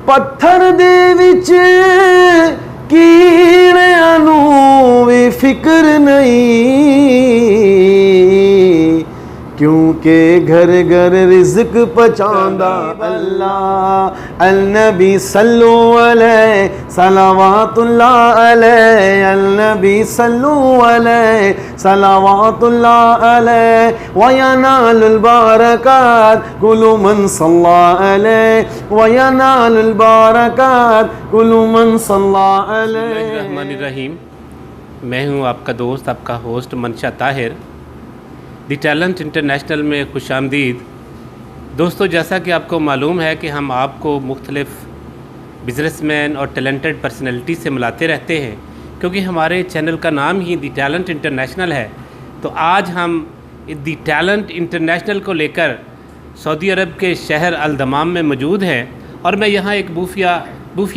ਪੱਥਰ ਦੇ ਵਿੱਚ ਕੀੜਿਆਂ ਨੂੰ ਵੀ ਫਿਕਰ ਨਹੀਂ, क्योंकि घर घर रिज़्क़ पहुंचांदा अल्लाह। अल-नबी सल्लु अलैहि सलावतुल्लाह अलैहि, अल-नबी सल्लु अलैहि सलावतुल्लाह अलैहि, व यनालुल बरकात कुल्लु मन सल्ला अलैहि, व यनालुल बरकात कुल्लु मन सल्ला अलैहि। बिस्मिल्लाहिर्रहमानिर्रहीम। मैं हूँ आपका दोस्त, आपका होस्ट मंशा ताहिर। दी टैलेंट इंटरनेशनल में खुश आमदीद। दोस्तों, जैसा कि आपको मालूम है कि हम आपको मुख्तलिफ़ बिज़नेसमैन और टैलेंटेड पर्सनैलिटी से मिलाते रहते हैं, क्योंकि हमारे चैनल का नाम ही दी टैलेंट इंटरनेशनल है। तो आज हम दी टैलेंट इंटरनेशनल को लेकर सऊदी अरब के शहर अल दमाम में मौजूद हैं, और मैं यहाँ एक बूफिया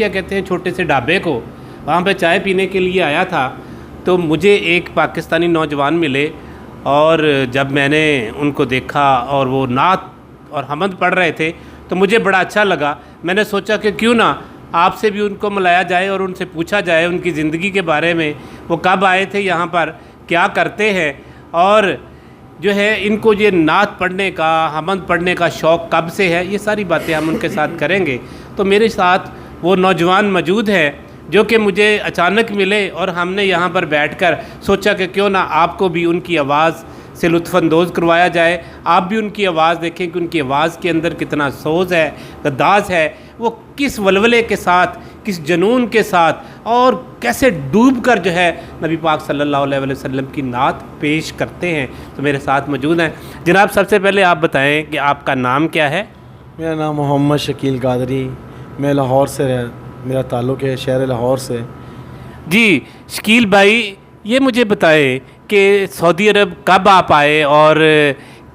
कहते हैं छोटे से ढाबे को, वहाँ पे चाय पीने के लिए आया था। तो मुझे एक पाकिस्तानी नौजवान मिले, और जब मैंने उनको देखा और वो नात और हमद पढ़ रहे थे तो मुझे बड़ा अच्छा लगा। मैंने सोचा कि क्यों ना आपसे भी उनको मिलाया जाए और उनसे पूछा जाए उनकी ज़िंदगी के बारे में, वो कब आए थे यहाँ पर, क्या करते हैं, और जो है इनको ये नात पढ़ने का, हमद पढ़ने का शौक़ कब से है, ये सारी बातें हम उनके साथ करेंगे। तो मेरे साथ वो नौजवान मौजूद है जो कि मुझे अचानक मिले, और हमने यहाँ पर बैठकर सोचा कि क्यों ना आपको भी उनकी आवाज़ से लुत्फ़अंदोज़ करवाया जाए। आप भी उनकी आवाज़ देखें कि उनकी आवाज़ के अंदर कितना सोज़ है, गद्दाज़ है, वो किस वलवले के साथ, किस जुनून के साथ, और कैसे डूब कर जो है नबी पाक सल्लल्लाहु अलैहि वसल्लम की नात पेश करते हैं। तो मेरे साथ मौजूद हैं जनाब। सबसे पहले आप बताएँ कि आपका नाम क्या है? मेरा नाम मोहम्मद शकील कादरी, मैं लाहौर से मेरा ताल्लुक़ है, शहर लाहौर से। जी शकील भाई, ये मुझे बताएं कि सऊदी अरब कब आप आए और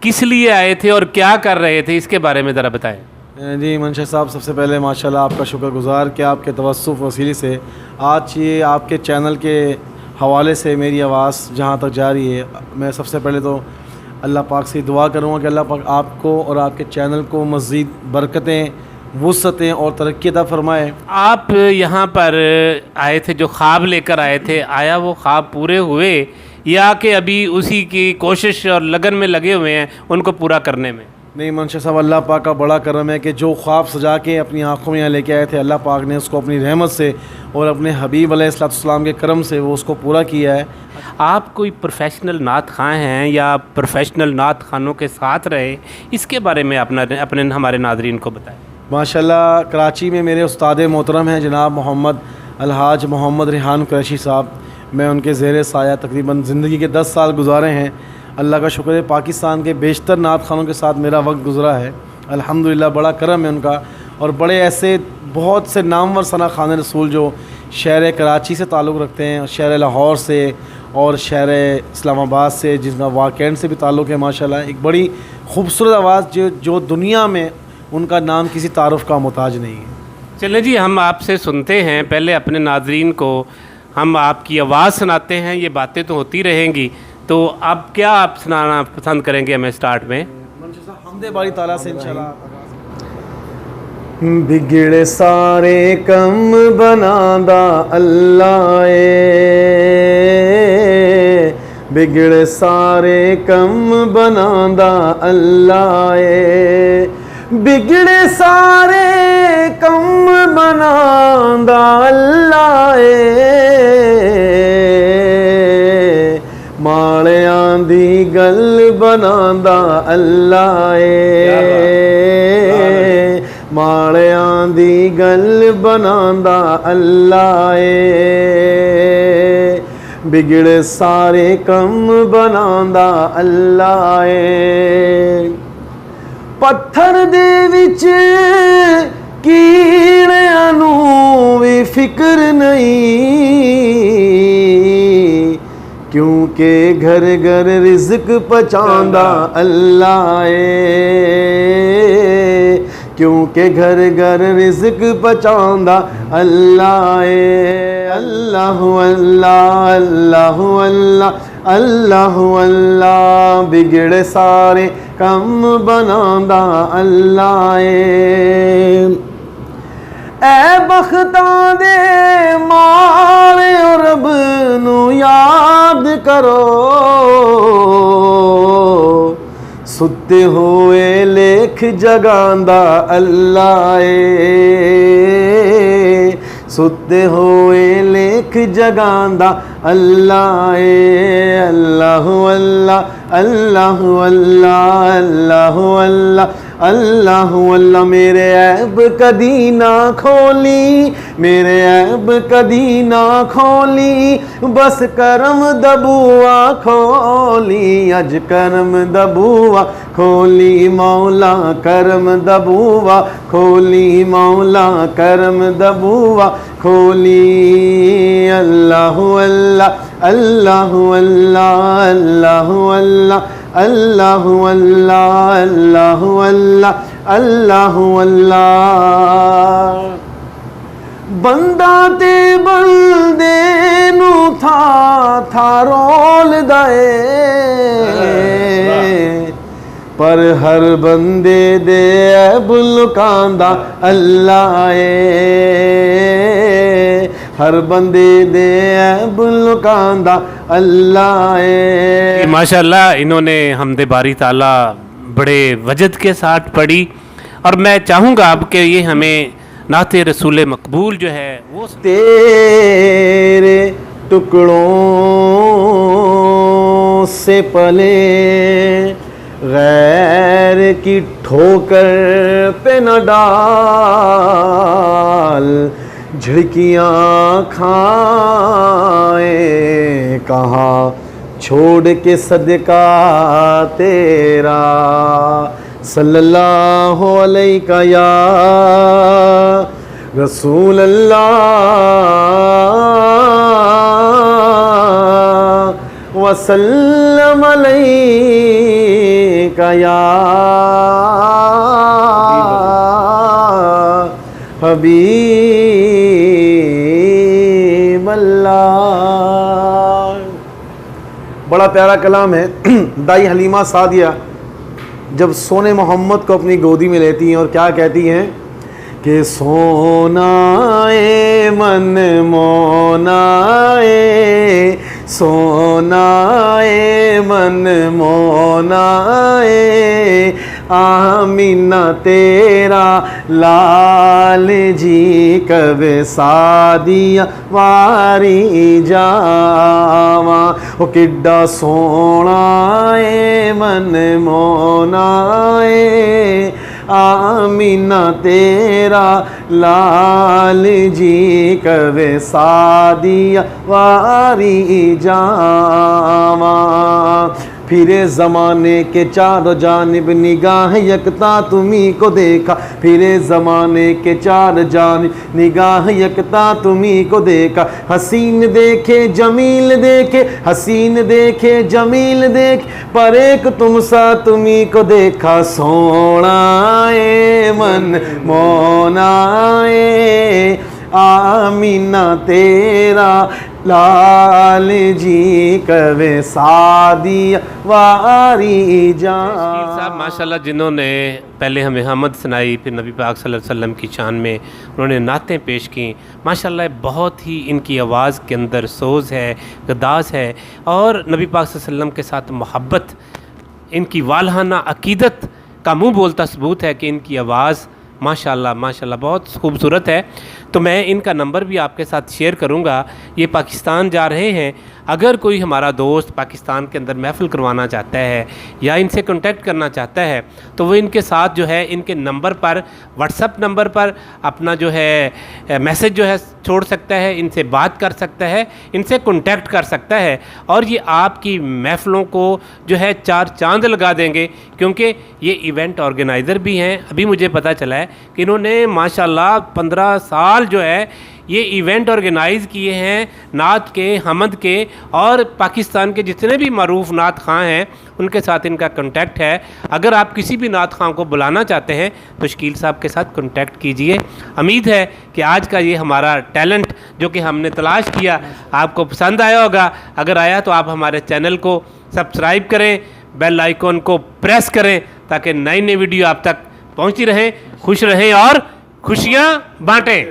किस लिए आए थे और क्या कर रहे थे, इसके बारे में ज़रा बताएं। जी मंशा साहब, सबसे पहले माशाल्लाह आपका शुक्रगुज़ार कि आपके तवस्सुफ़ वसीले से आज ये आपके चैनल के हवाले से मेरी आवाज़ जहाँ तक जा रही है, मैं सबसे पहले तो अल्लाह पाक से दुआ करूँगा कि अल्लाह पाक आपको और आपके चैनल को मज़ीद बरकतें, वुसअतें और तरक्की अता फरमाए। आप यहाँ पर आए थे, जो ख्वाब लेकर आए थे, आया वो ख्वाब पूरे हुए या कि अभी उसी की कोशिश और लगन में लगे हुए हैं उनको पूरा करने में? नहीं मंशा साहब, अल्लाह पाक का बड़ा करम है कि जो ख्वाब सजा के अपनी आँखों में यहाँ लेके आए थे, अल्लाह पाक ने उसको अपनी रहमत से और अपने हबीब अलैहिस्सलाम के करम से वो उसको पूरा किया है। आप कोई प्रोफेशनल नात खां हैं या प्रोफेशनल नात खानों के साथ रहे, इसके बारे में अपने हमारे नाज़रीन को बताएं। माशाल्लाह कराची में मेरे उस्ताद मोहतरम हैं जनाब मोहम्मद अलहाज मोहम्मद रिहान कुरैशी साहब। मैं उनके ज़ेर साया तकरीबन ज़िंदगी के 10 साल गुजारे हैं। अल्लाह का शुक्र है, पाकिस्तान के बेशतर नात खानों के साथ मेरा वक्त गुज़रा है अल्हम्दुलिल्लाह। बड़ा करम है उनका, और बड़े ऐसे बहुत से नामवर सना खान रसूल जो शहर कराची से ताल्लुक़ रखते हैं, शहर लाहौर से और शहर इस्लामाबाद से, जिनका वाकैंड से भी ताल्लुक़ है माशाल्लाह। एक बड़ी खूबसूरत आवाज़ जो दुनिया में उनका नाम किसी तारुफ का मोहताज नहीं है। चलें जी, हम आपसे सुनते हैं। पहले अपने नाज़रीन को हम आपकी आवाज़ सुनाते हैं, ये बातें तो होती रहेंगी, तो अब क्या आप सुनाना पसंद करेंगे हमें स्टार्ट में? हमदे बारी ताला से इंशाल्लाह। बिगड़े सारे कम बनांदा अल्लाह बिगड़े सारे कम बनांदा अल्लाह बिगड़े सारे कम बनांदा अल्लाह माड़ियां दी गल बनांदा अल्लाह माड़ियां दी गल बनांदा अल्लाह बिगड़े सारे कम बनांदा अल्लाह पत्थर दे विच कीड़ियां नूं भी फिक्र नहीं क्योंकि घर घर रिज़्क़ पहुंचांदा अल्लाह क्योंकि घर घर रिज़्क़ पहुंचांदा अल्लाह अल्लाह अल्लाह अल्लाह अल्लाह अल्लाह अल्लाह बिगड़े सारे कम बनांदा अल्लाह اے بختاں دے مارے رب نو یاد کرو ستے ہوئے لکھ جگاندا اللہ ستے ہوئے لکھ جگاندا اللہ اللہ اللہ اللہ اللہ اللہ اللہ اللہ اللہ میرے عیب کدی نہ کھولی میرے عیب کدی نہ کھولی بس کرم دبوا کھولی اج کرم دبوا کھولی مولا کرم دبوا کھولی مولا کرم دبوا کھولی اللہ اللہ اللہ اللہ اللہ اللہ اللہ اللہ اللہ اللہ اللہ اللہ بندہ تے بندے نو تھا رول دے پر ہر بندے دے عیب لکاندا اللہ ہر بندے دے عیب لکاندا اللہ ماشاءاللہ انہوں نے حمد باری تعالیٰ بڑے وجد کے ساتھ پڑھی اور میں چاہوں گا اب کہ یہ ہمیں نعت رسول مقبول جو ہے وہ تیرے ٹکڑوں سے پلے غیر کی ٹھوکر پہ نہ ڈال جھڑکیاں کھائیں کہاں چھوڑ کے صدقہ تیرا صلی اللہ علیہ یا رسول اللہ وسلم علیہ یا حبیب اللہ. بڑا پیارا کلام ہے. دائی حلیمہ سعدیہ جب سونے محمد کو اپنی گودی میں لیتی ہیں اور کیا کہتی ہیں کہ سونا اے من مونا اے سونا اے من مونا اے آمینہ تیرا لال جی کب سادیہ واری جاواں او کڈا سونا اے من مونا اے آمینہ تیرا لال جی کب سادیہ واری جاواں پھرے زمانے کے چاروں جانب نگاہ یکتا تمہیں کو دیکھا پھرے زمانے کے چار جانب نگاہ یکتا تمہیں کو دیکھا حسین دیکھے جمیل دیکھے حسین دیکھے جمیل دیکھے پر ایک تم سا تمہیں کو دیکھا سونا اے من مونا اے آمینہ تیرا لال جی کوے سادی واری جان. صاحب ماشاءاللہ جنہوں نے پہلے ہمیں حمد سنائی پھر نبی پاک صلی اللہ علیہ وسلم کی شان میں انہوں نے نعتیں پیش کیں. ماشاءاللہ بہت ہی ان کی آواز کے اندر سوز ہے, گداز ہے اور نبی پاک صلی اللہ علیہ وسلم کے ساتھ محبت, ان کی والہانہ عقیدت کا منہ بولتا ثبوت ہے کہ ان کی آواز ماشاءاللہ ماشاءاللہ بہت خوبصورت ہے. تو میں ان کا نمبر بھی آپ کے ساتھ شیئر کروں گا. یہ پاکستان جا رہے ہیں. اگر کوئی ہمارا دوست پاکستان کے اندر محفل کروانا چاہتا ہے یا ان سے کانٹیکٹ کرنا چاہتا ہے تو وہ ان کے ساتھ جو ہے ان کے نمبر پر واٹس ایپ نمبر پر اپنا جو ہے میسج جو ہے چھوڑ سکتا ہے, ان سے بات کر سکتا ہے, ان سے کانٹیکٹ کر سکتا ہے اور یہ آپ کی محفلوں کو جو ہے چار چاند لگا دیں گے, کیونکہ یہ ایونٹ آرگنائزر بھی ہیں. ابھی مجھے پتہ چلا ہے کہ انہوں نے ماشاءاللہ 15 سال جو ہے یہ ایونٹ آرگنائز کیے ہیں نعت کے, حمد کے, اور پاکستان کے جتنے بھی معروف نعت خواں ہیں ان کے ساتھ ان کا کنٹیکٹ ہے. اگر آپ کسی بھی نعت خواں کو بلانا چاہتے ہیں تو شکیل صاحب کے ساتھ کنٹیکٹ کیجئے. امید ہے کہ آج کا یہ ہمارا ٹیلنٹ جو کہ ہم نے تلاش کیا آپ کو پسند آیا ہوگا. اگر آیا تو آپ ہمارے چینل کو سبسکرائب کریں, بیل آئیکن کو پریس کریں تاکہ نئی نئی ویڈیو آپ تک پہنچتی رہیں. خوش رہیں اور خوشیاں بانٹیں.